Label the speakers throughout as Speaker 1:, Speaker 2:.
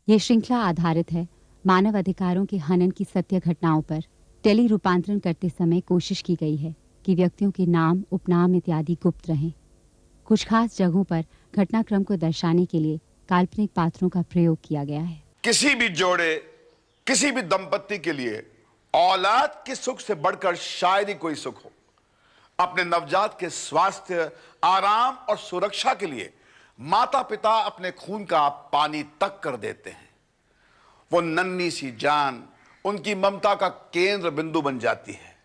Speaker 1: यह श्रृंखला आधारित है मानव अधिकारों के हनन की सत्य घटनाओं पर। टेली रूपांतरण करते समय कोशिश की गई है कि व्यक्तियों के नाम, उपनाम इत्यादि गुप्त रहें। कुछ खास जगहों पर घटनाक्रम को दर्शाने के लिए काल्पनिक पात्रों का प्रयोग किया गया है।
Speaker 2: किसी भी जोड़े, किसी भी दंपत्ति के लिए औलाद के सुख से बढ़कर शायद ही कोई सुख हो। अपने नवजात के स्वास्थ्य, आराम और सुरक्षा के लिए माता पिता अपने खून का पानी तक कर देते हैं। वो नन्ही सी जान उनकी ममता का केंद्र बिंदु बन जाती है।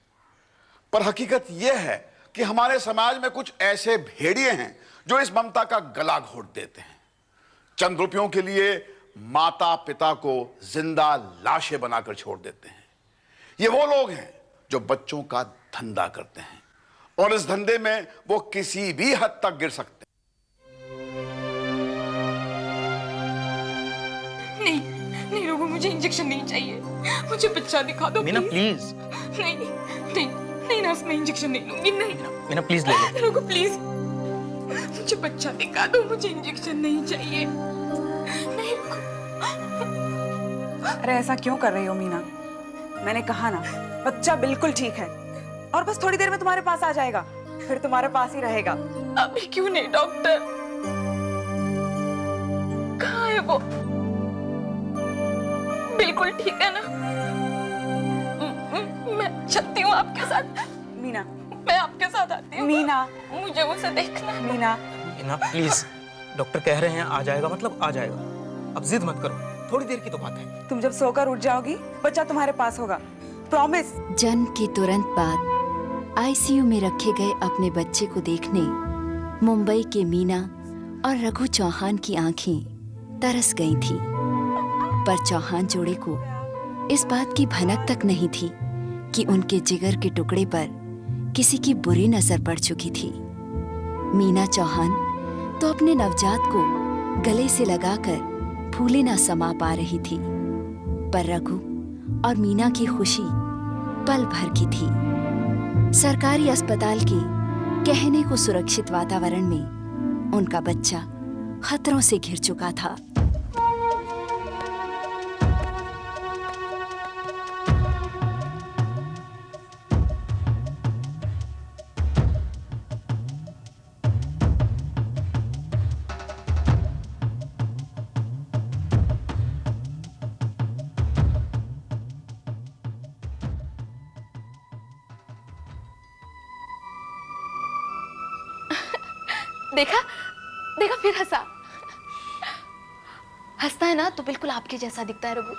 Speaker 2: पर हकीकत यह है कि हमारे समाज में कुछ ऐसे भेड़िए हैं जो इस ममता का गला घोट देते हैं। चंद रुपयों के लिए माता पिता को जिंदा लाशें बनाकर छोड़ देते हैं। ये वो लोग हैं जो बच्चों का धंधा करते हैं और इस धंधे में वो किसी भी हद तक गिर सकते हैं।
Speaker 3: नहीं रोगो, मुझे इंजेक्शन नहीं चाहिए। मुझे बच्चा दिखा दो
Speaker 4: मीना प्लीज।
Speaker 3: नहीं नहीं नहीं नर्स, मैं इंजेक्शन नहीं लूंगी। नहीं
Speaker 4: मीना प्लीज ले लो।
Speaker 3: रोगो प्लीज, मुझे बच्चा दिखा दो। मुझे इंजेक्शन नहीं चाहिए। नहीं रोगो।
Speaker 5: अरे ऐसा क्यों कर रही हो मीना? मैंने कहा ना, बच्चा बिल्कुल ठीक है और बस थोड़ी देर में तुम्हारे पास आ जाएगा, फिर तुम्हारे पास ही रहेगा।
Speaker 3: अभी क्यों नहीं डॉक्टर? कहाँ है वो? बिल्कुल ठीक है ना? मैं चलती हूँ आपके साथ।
Speaker 5: मीना,
Speaker 3: मैं आपके साथ आती हूँ।
Speaker 5: मीना,
Speaker 3: मुझे उसे देखना है।
Speaker 5: मीना,
Speaker 4: मीना प्लीज, डॉक्टर कह रहे हैं आ जाएगा मतलब आ जाएगा। अब जिद मत करो, थोड़ी देर की तो बात है।
Speaker 5: तुम जब सोकर उठ जाओगी बच्चा तुम्हारे पास होगा, प्रॉमिस।
Speaker 6: जन्म के तुरंत बाद आईसीयू में रखे गए अपने बच्चे को देखने मुंबई के मीना और रघु चौहान की आंखें तरस गई थीं। पर चौहान जोड़े को इस बात की भनक तक नहीं थी कि उनके जिगर के टुकड़े पर किसी की बुरी नजर पड़ चुकी थी। मीना चौहान तो अपने नवजात को गले से लगाकर फूले न समा पा रही थी, पर रघु और मीना की खुशी पल भर की थी। सरकारी अस्पताल के कहने को सुरक्षित वातावरण में उनका बच्चा खतरों से घिर चुका था।
Speaker 3: देखा देखा, फिर हंसा। हंसता है ना तो बिल्कुल आपके जैसा दिखता है रघु।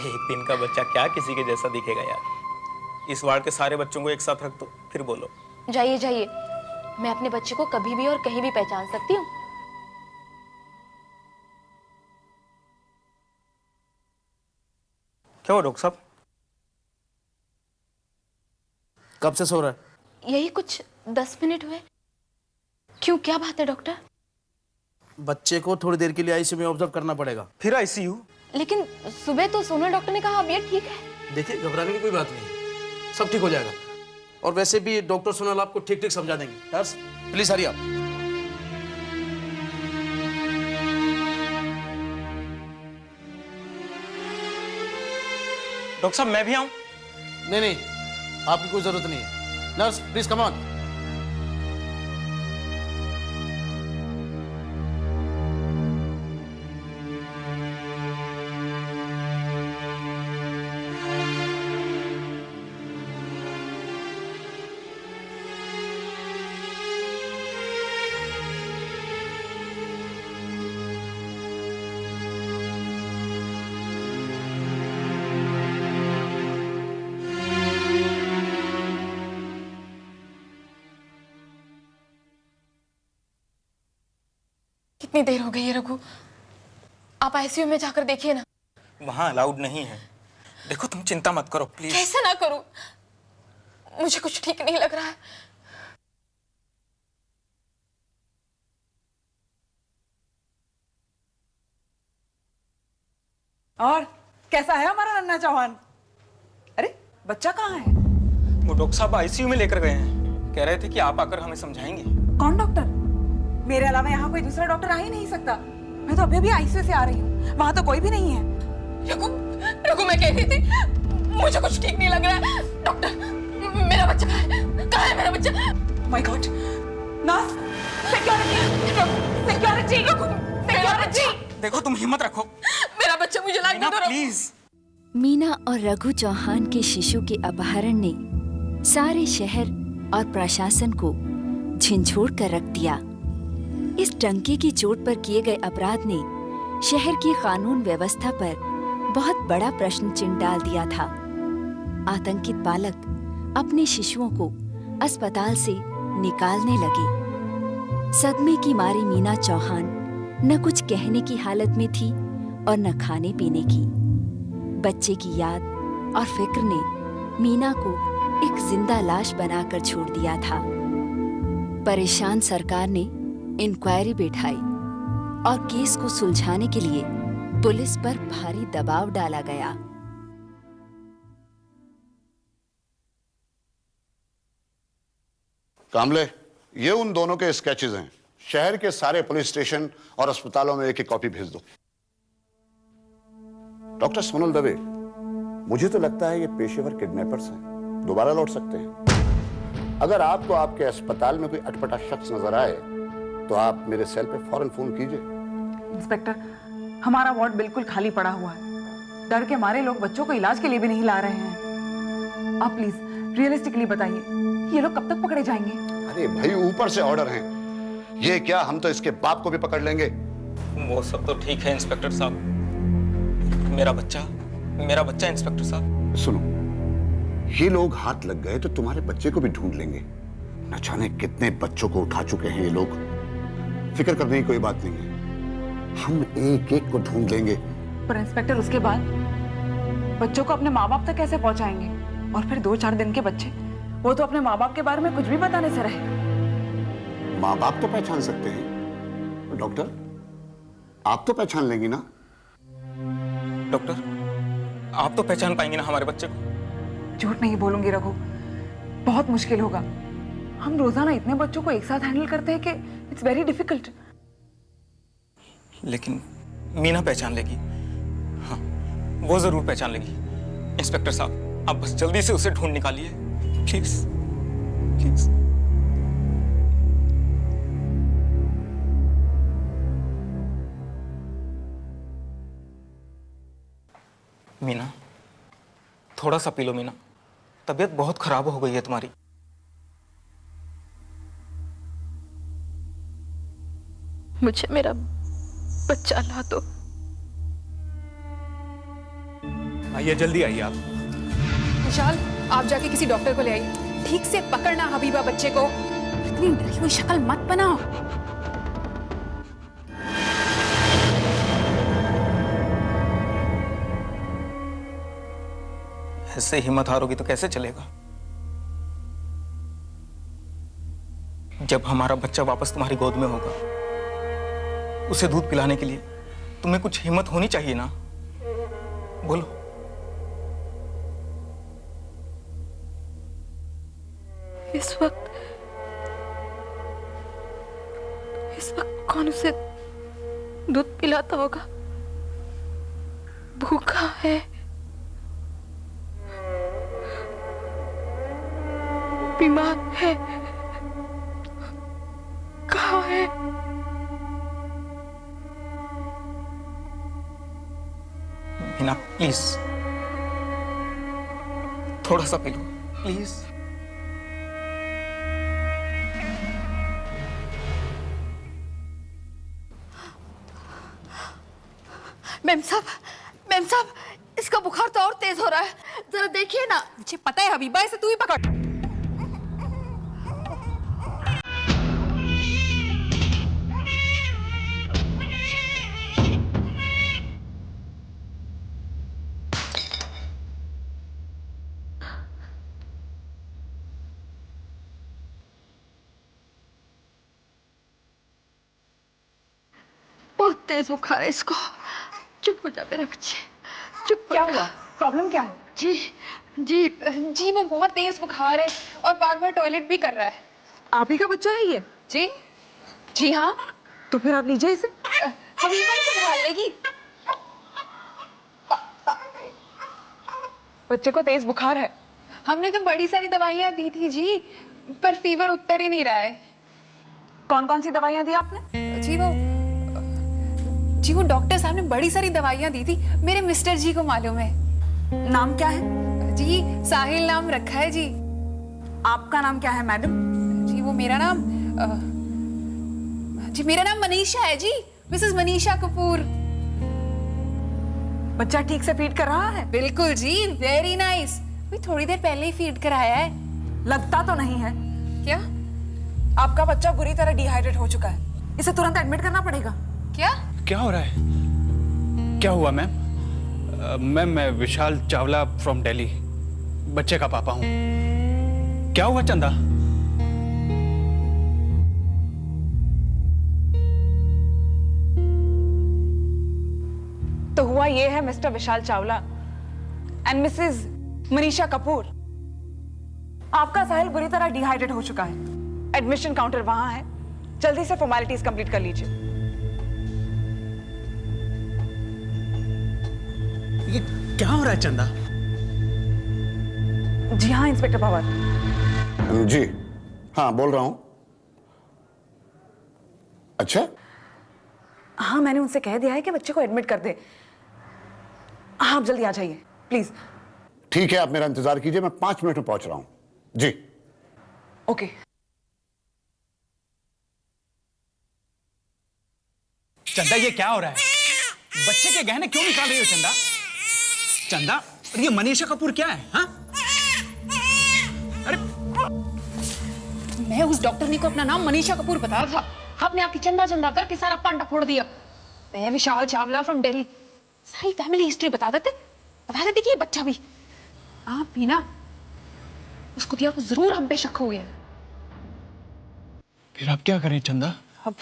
Speaker 4: एक दिन का बच्चा क्या किसी के जैसा दिखेगा यार। इस वार्ड के सारे बच्चों को एक साथ रख दो, फिर बोलो।
Speaker 3: जाइए जाइए, मैं अपने बच्चे को कभी भी और कहीं भी पहचान सकती हूँ।
Speaker 4: क्या हुआ डॉक्टर साहब?
Speaker 7: कब से सो रहा है?
Speaker 3: यही कुछ 10 मिनट हुए। क्यों, क्या बात है डॉक्टर?
Speaker 7: बच्चे को थोड़ी देर के लिए आईसीयू में ऑब्जर्व करना पड़ेगा।
Speaker 4: फिर आईसीयू?
Speaker 3: लेकिन सुबह तो सोनल डॉक्टर ने कहा अब ये ठीक है।
Speaker 7: देखिए, घबराने की कोई बात नहीं, सब ठीक हो जाएगा। और वैसे भी डॉक्टर सोनल आपको ठीक ठीक समझा देंगे। नर्स प्लीज हरी आप।
Speaker 4: डॉक्टर साहब मैं भी आऊं?
Speaker 7: नहीं, आपकी कोई जरूरत नहीं है। Nurse please come on.
Speaker 3: कितनी देर हो गई है रघु? आप आईसीयू में जाकर देखिए ना।
Speaker 4: वहां अलाउड नहीं है। देखो तुम चिंता मत करो प्लीज।
Speaker 3: कैसे ना करूं? मुझे कुछ ठीक नहीं लग रहा है।
Speaker 5: और कैसा है हमारा नन्हा चौहान? अरे बच्चा कहाँ है?
Speaker 4: वो डॉक्टर साहब आईसीयू में लेकर गए हैं। कह रहे थे कि आप आकर हमें समझाएंगे।
Speaker 5: कौन डॉक्टर? मेरे अलावा यहाँ कोई दूसरा डॉक्टर आ ही नहीं सकता। मैं तो अभी अभी आईसीयू से आ रही हूँ, वहां तो कोई भी नहीं है।
Speaker 3: रघु, रघु मैं कह रही थी मुझे कुछ ठीक नहीं लग रहा है। डॉक्टर, मेरा बच्चा कहाँ है? कहाँ है मेरा बच्चा?
Speaker 5: My God, nurse, security, security.
Speaker 4: देखो तुम हिम्मत रखो।
Speaker 3: मेरा बच्चा मुझे लाने
Speaker 4: मीना
Speaker 3: दो रघु।
Speaker 4: प्लीज।
Speaker 6: मीना और रघु चौहान के शिशु के अपहरण ने सारे शहर और प्रशासन को झिंझोड़ कर रख दिया। इस टंके की चोट पर किए गए अपराध ने शहर की कानून व्यवस्था पर बहुत बड़ा प्रश्न चिन्ह डाल दिया था। आतंकित बालक अपने शिशुओं को अस्पताल से निकालने लगे। सदमे की मारी मीना चौहान न कुछ कहने की हालत में थी और न खाने पीने की। बच्चे की याद और फिक्र ने मीना को एक जिंदा लाश बनाकर छोड़ दिया था। परेशान सरकार ने इंक्वायरी बैठाई और केस को सुलझाने के लिए पुलिस पर भारी दबाव डाला गया।
Speaker 8: कामले, ये उन दोनों के स्केचेस हैं। शहर के सारे पुलिस स्टेशन और अस्पतालों में एक कॉपी भेज दो। डॉक्टर सोनल दवे, मुझे तो लगता है ये पेशेवर किडनैपर्स हैं, दोबारा लौट सकते हैं। अगर आपको आपके अस्पताल में कोई अटपटा शख्स नजर आए तो आप मेरे सेल पे फौरन फोन कीजिए।
Speaker 5: इंस्पेक्टर, हमारा वार्ड बिल्कुल खाली पड़ा हुआ है। डर के मारे लोग बच्चों को इलाज के लिए भी नहीं ला रहे हैं। आप प्लीज रियलिस्टिकली बताइए, ये लोग कब तक पकड़े जाएंगे?
Speaker 8: अरे भाई, ऊपर से ऑर्डर हैं। ये क्या, हम तो इसके बाप को भी पकड़ लेंगे।
Speaker 4: वो सब तो ठीक है इंस्पेक्टर साहब। मेरा बच्चा इंस्पेक्टर साहब।
Speaker 8: सुनो, ये लोग हाथ लग गए तो तुम्हारे बच्चे को भी ढूंढ लेंगे। न जाने कितने बच्चों को उठा चुके हैं ये लोग। फिक्र करने की कोई बात नहीं है, हम एक एक को ढूंढ लेंगे।
Speaker 5: पर इंस्पेक्टर, उसके बाद बच्चों को अपने माँ बाप तक कैसे पहुंचाएंगे? और फिर 2-4 दिन के बच्चे, वो तो अपने माँ बाप के बारे में कुछ भी बताने से रहे।
Speaker 8: माँ बाप तो पहचान सकते हैं डॉक्टर, आप तो पहचान लेंगी ना?
Speaker 4: डॉक्टर, आप तो पहचान पाएंगे ना हमारे बच्चे को?
Speaker 5: झूठ नहीं बोलूंगी रघु, बहुत मुश्किल होगा। हम रोजाना इतने बच्चों को एक साथ हैंडल करते हैं कि इट्स वेरी डिफिकल्ट।
Speaker 4: लेकिन मीना पहचान लेगी। हाँ, वो जरूर पहचान लेगी। इंस्पेक्टर साहब, आप बस जल्दी से उसे ढूंढ निकालिए, प्लीज प्लीज। मीना, थोड़ा सा पी लो मीना, तबीयत बहुत खराब हो गई है तुम्हारी।
Speaker 3: मुझे मेरा बच्चा ला दो।
Speaker 4: आइए, जल्दी आइए आप।
Speaker 9: विशाल, आप जाके किसी डॉक्टर को ले आइए। ठीक से पकड़ना हबीबा बच्चे को। इतनी डरी हुई शक्ल मत बनाओ।
Speaker 4: ऐसे हिम्मत हारोगी तो कैसे चलेगा? जब हमारा बच्चा वापस तुम्हारी गोद में होगा, उसे दूध पिलाने के लिए तुम्हें कुछ हिम्मत होनी चाहिए ना? बोलो।
Speaker 3: इस वक्त कौन उसे दूध पिलाता होगा? भूखा है, बीमार है, कहाँ है?
Speaker 4: मीना प्लीज, थोड़ा सा पी लो प्लीज।
Speaker 3: मैम साहब, इसका बुखार तो और तेज हो रहा है, जरा देखिए ना।
Speaker 9: मुझे पता है हबीबा, इसे तू ही पकड़।
Speaker 3: बहुत तेज बुखार है इसको। चुप हो जा मेरा बच्चे, चुप।
Speaker 9: क्या हुआ? प्रॉब्लम क्या है?
Speaker 3: जी वो बहुत तेज बुखार है और बार बार टॉयलेट भी कर रहा है।
Speaker 5: आप ही का बच्चा है ये?
Speaker 3: जी हाँ।
Speaker 5: तो फिर आप लीजिए इसे।
Speaker 9: हबीबा ही संभाल लेगी।
Speaker 5: बच्चे को तेज बुखार है।
Speaker 9: हमने तो बड़ी सारी दवाइयाँ दी थी जी, पर फीवर उतर ही नहीं रहा है।
Speaker 5: कौन कौन सी दवाइयाँ दी आपने?
Speaker 9: जी वो डॉक्टर साहब ने बड़ी सारी दवाइयाँ दी थी, मेरे मिस्टर जी को मालूम है।
Speaker 5: नाम क्या है?
Speaker 9: जी साहिल नाम रखा है जी।
Speaker 5: आपका नाम क्या है मैडम?
Speaker 9: जी वो मेरा नाम जी मेरा नाम मनीषा है जी, मिसेस मनीषा कपूर।
Speaker 5: बच्चा ठीक से फीड कर रहा है?
Speaker 9: बिल्कुल जी, वेरी नाइस। अभी थोड़ी देर पहले ही फीड कराया है।
Speaker 5: लगता तो नहीं है।
Speaker 9: क्या?
Speaker 5: आपका बच्चा बुरी तरह डिहाइड्रेट हो चुका है, इसे तुरंत एडमिट करना पड़ेगा।
Speaker 9: क्या?
Speaker 10: क्या हो रहा है? क्या हुआ मैम? मैम मैं विशाल चावला फ्रॉम दिल्ली, बच्चे का पापा हूं। क्या हुआ चंदा?
Speaker 5: तो हुआ ये है mister Vishal Chawla and Mrs Manisha Kapoor, आपका साहिल बुरी तरह डिहाइड्रेट हो चुका है। एडमिशन काउंटर वहां है, जल्दी से फॉर्मेलिटीज कंप्लीट कर लीजिए।
Speaker 10: ये क्या हो रहा है चंदा?
Speaker 5: जी हाँ इंस्पेक्टर पवार।
Speaker 8: जी हाँ बोल रहा हूं। अच्छा
Speaker 5: हाँ मैंने उनसे कह दिया है कि बच्चे को एडमिट कर दे। हाँ आप जल्दी आ जाइए प्लीज।
Speaker 8: ठीक है, आप मेरा इंतजार कीजिए, मैं 5 मिनट में पहुंच रहा हूं। जी
Speaker 5: ओके।
Speaker 10: चंदा ये क्या हो रहा है? बच्चे के गहने क्यों निकाल रही हो चंदा? चंदा और ये मनीषा कपूर क्या है? हाँ? अरे
Speaker 9: मैं उस डॉक्टरनी को अपना नाम मनीषा कपूर बताया था, आपने आपकी चंदा चंदा करके सारा पांडा फोड़ दिया। मैं विशाल चावला फ्रॉम दिल्ली, सारी फैमिली हिस्ट्री बता देते कि ये बच्चा भी आप भी ना उसको दिया तो जरूर हम पे शक हो गया।
Speaker 10: फिर आप क्या करें चंदा?
Speaker 9: अब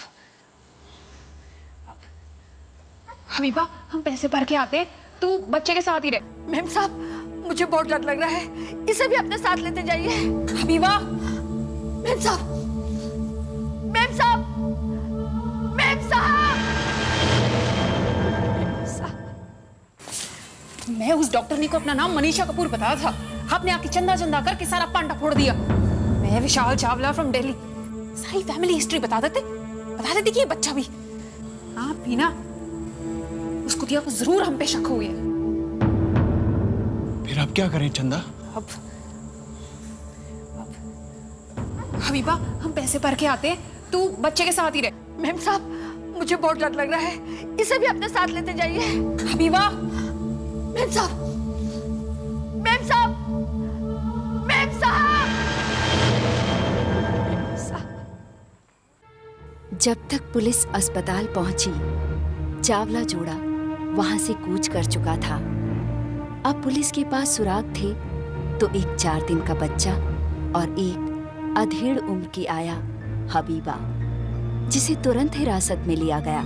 Speaker 9: हबीबा हम पैसे भर के आते, तू बच्चे के साथ ही रहे।
Speaker 3: मैम साहब मुझे बहुत डर लग रहा है, इसे भी अपने साथ लेते जाइए।
Speaker 9: हबीबा
Speaker 3: मैम साहब, मैम साहब, मैम साहब।
Speaker 9: मैं उस डॉक्टरनी को अपना नाम मनीषा कपूर बताया था, आपने आपकी चंदा चंदा करके सारा पांडा फोड़ दिया। मैं विशाल चावला फ्रॉम दिल्ली, सारी फैमिली हिस्ट्री बता देते कि ये बच्चा भी आप भी ना उसको दिया तो जरूर हम पे शक हो गया।
Speaker 10: फिर आप क्या करें चंदा?
Speaker 9: अब हबीबा हम पैसे भर के आते, तू बच्चे के साथ ही रहे।
Speaker 3: मैम साहब मुझे बहुत डर लग रहा है, इसे भी अपने साथ लेते जाइए।
Speaker 9: हबीबा
Speaker 3: मैम साहब, मैम साहब, मैम साहब।
Speaker 6: जब तक पुलिस अस्पताल पहुंची, चावला जोड़ा वहां से कूच कर चुका था। अब पुलिस के पास सुराग थे तो एक 4 दिन का बच्चा और एक अधेड़ उम्र की आया हबीबा, जिसे तुरंत हिरासत में लिया गया।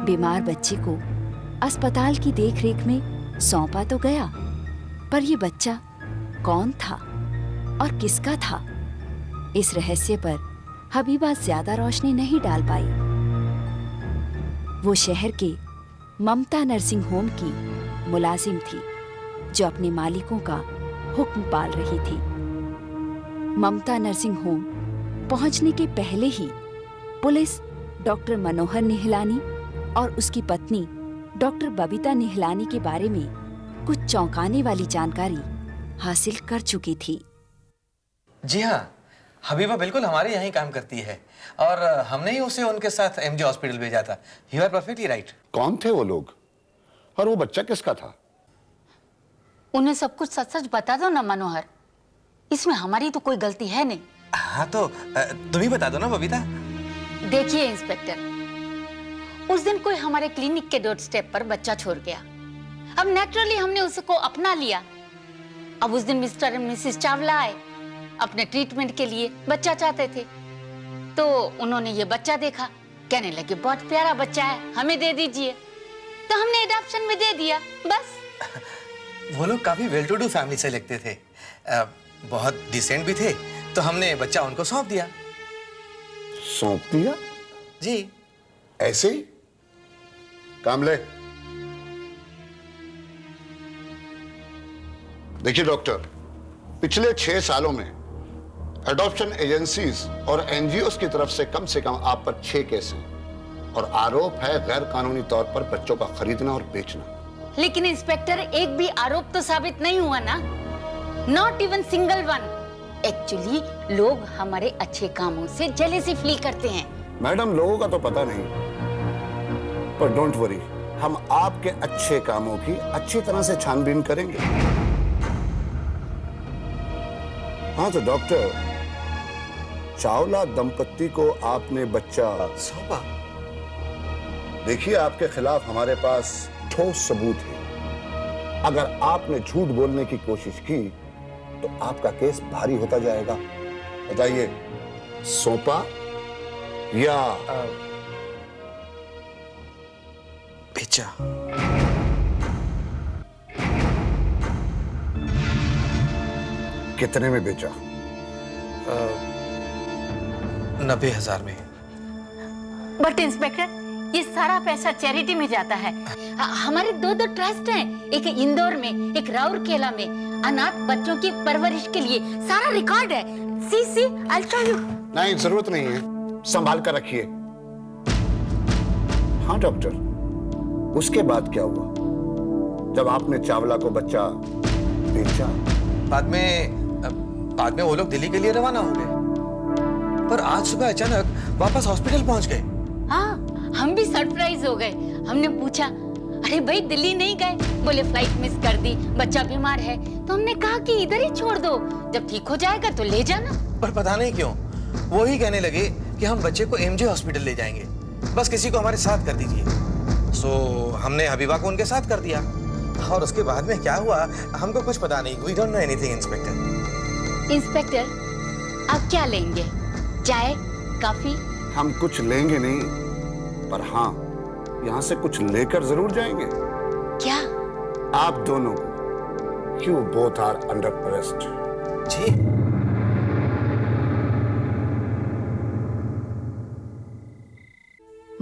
Speaker 6: बीमार बच्चे को अस्पताल की देखरेख में सौंपा तो गया, पर यह बच्चा कौन था और किसका था, इस रहस्य पर हबीबा ज्यादा रोशनी नहीं डाल पाई। वो शहर के ममता नर्सिंग होम की मुलाजिम थी, जो अपने मालिकों का हुक्म पाल रही थी। ममता नर्सिंग होम पहुंचने के पहले ही पुलिस डॉक्टर मनोहर निहलानी और उसकी पत्नी डॉक्टर बबीता निहलानी के बारे में कुछ चौंकाने वाली जानकारी हासिल कर चुकी थी।
Speaker 11: जी हाँ, हबीबा बिल्कुल हमारे यहाँ ही काम करती है और हमने ही उसे उनके साथ एमजे हॉस्पिटल भेजा था। You are perfectly right.
Speaker 8: कौन थे वो लोग और वो बच्चा किसका था?
Speaker 12: उन्हें सब कुछ सच सच बता दो ना मनोहर, इसमें हमारी तो कोई गलती है नहीं।
Speaker 11: हाँ तो तुम ही बता दो ना बबीता।
Speaker 12: देखिए इंस्पेक्टर, उस दिन कोई हमारे क्लिनिक के डोर स्टेप पर बच्चा छोड़ गया। अब नेचुरली हमने उसको अपना लिया। अब उस दिन मिस्टर एंड मिसेस चावला आए, अपने ट्रीटमेंट के लिए बच्चा चाहते थे, तो उन्होंने ये बच्चा देखा, कहने लगे बहुत प्यारा बच्चा है, हमें दे दीजिए, तो हमने एडॉप्शन में दे दिया, बस।
Speaker 11: वो लोग काफी वेल टू डू फैमिली से लगते थे, बहुत डिसेंट भी थे, तो हमने बच्चा उनको सौंप दिया।
Speaker 8: सौंप दिया?
Speaker 11: जी।
Speaker 8: ऐसे ही? कामले, देखिए डॉक्टर, पिछले 6 सालों में एडॉप्शन एजेंसीज और एनजीओज की तरफ से कम आप पर 6 केस हैं और आरोप है गैर कानूनी तौर पर बच्चों का खरीदना और बेचना।
Speaker 12: लेकिन इंस्पेक्टर, एक भी आरोप तो साबित नहीं हुआ ना, not even single one. Actually लोग हमारे अच्छे कामों से जेलेसी फील करते हैं।
Speaker 8: मैडम, लोगों का तो पता नहीं, पर डोंट वरी, हम आपके अच्छे कामों की अच्छी तरह से छानबीन करेंगे। हाँ तो डॉक्टर, चावला दंपत्ति को आपने बच्चा
Speaker 11: सौंपा?
Speaker 8: देखिए, आपके खिलाफ हमारे पास ठोस सबूत है। अगर आपने झूठ बोलने की कोशिश की तो आपका केस भारी होता जाएगा। बताइए, सौंपा या
Speaker 11: बेचा?
Speaker 8: कितने में बेचा?
Speaker 11: 90,000 में।
Speaker 12: बट इंस्पेक्टर, ये सारा पैसा चैरिटी में जाता है। हमारे 2 ट्रस्ट हैं, एक इंदौर में, एक राउरकेला में। अनाथ बच्चों की परवरिश के लिए सारा रिकॉर्ड है। सी आई शो यू।
Speaker 8: नहीं, जरूरत नहीं है, संभाल कर रखिए। हाँ डॉक्टर, उसके बाद क्या हुआ जब आपने चावला को बच्चा बेचा?
Speaker 11: बाद में वो लोग दिल्ली के लिए रवाना हो गए, पर आज सुबह अचानक वापस हॉस्पिटल पहुंच गए।
Speaker 12: हाँ, हम भी सरप्राइज हो गए। हमने पूछा, अरे भाई दिल्ली नहीं गए? बोले फ्लाइट मिस कर दी, बच्चा बीमार है। तो हमने कहा कि इधर ही छोड़ दो, जब ठीक हो जाएगा तो ले जाना।
Speaker 11: पर पता नहीं क्यों वो ही कहने लगे कि हम बच्चे को एमजे हॉस्पिटल ले जाएंगे, बस किसी को हमारे साथ कर दीजिए। सो हमने हबीबा को उनके साथ कर दिया, और उसके बाद में क्या हुआ हमको कुछ पता नहीं। We don't know anything inspector.
Speaker 12: Inspector, आप क्या लेंगे? चाय, कॉफी?
Speaker 8: हम कुछ लेंगे नहीं, पर हाँ, यहां से कुछ लेकर जरूर जाएंगे।
Speaker 12: क्या?
Speaker 8: आप दोनों को। You both are under arrest.
Speaker 11: जी।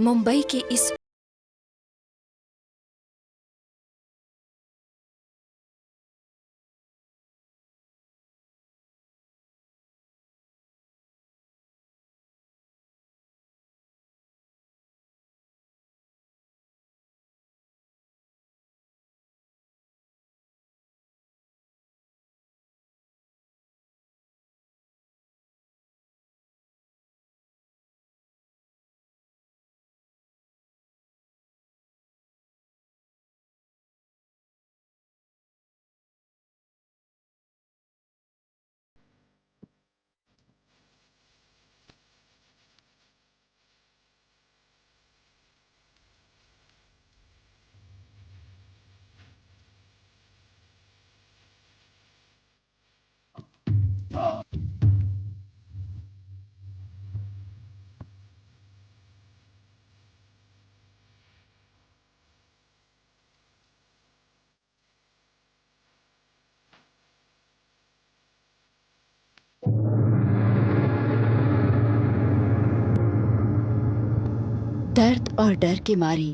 Speaker 6: मुंबई के इस दर्द और डर के मारे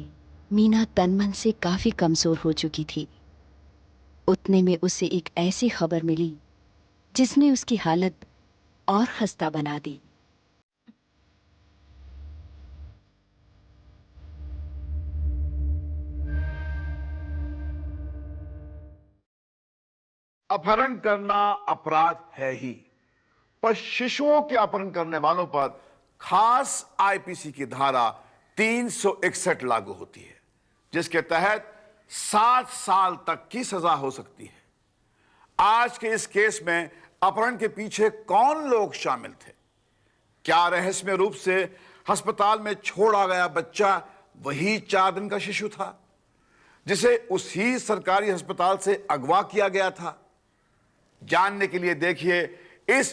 Speaker 6: मीना तन मन से काफी कमजोर हो चुकी थी। उतने में उसे एक ऐसी खबर मिली जिसने उसकी हालत और खस्ता बना दी।
Speaker 2: अपहरण करना अपराध है ही, पर शिशुओं के अपहरण करने वालों पर खास आईपीसी की धारा 361 लागू होती है, जिसके तहत 7 साल तक की सजा हो सकती है। आज के इस केस में अपहरण के पीछे कौन लोग शामिल थे? क्या रहस्यमय रूप से अस्पताल में छोड़ा गया बच्चा वही 4 दिन का शिशु था जिसे उसी सरकारी अस्पताल से अगवा किया गया था? जानने के लिए देखिए इस